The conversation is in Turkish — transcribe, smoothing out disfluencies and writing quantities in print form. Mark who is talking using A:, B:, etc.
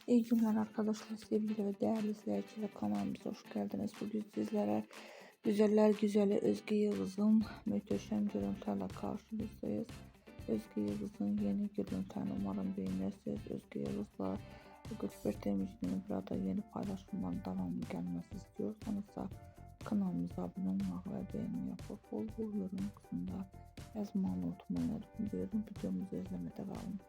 A: İyi günler arkadaşlar, sevgili ve değerli izleyiciler, kanalımıza hoş geldiniz. Bugün sizlere güzeller güzeli Özge Yıldız'ın muhteşem görüntülerle karşınızdayız. Özge Yıldız'ın yeni görüntülerini umarım beğenirsiniz. Özge Yıldız'la 41 temizliğinin burada yeni paylaşımların devamlı gelmesi istiyorsanız da kanalımıza abone olmayı ve beğeni yapıp bol bol yorum kısmında yazmayı unutmayın. Buyurun videomuzu izlemede kalın.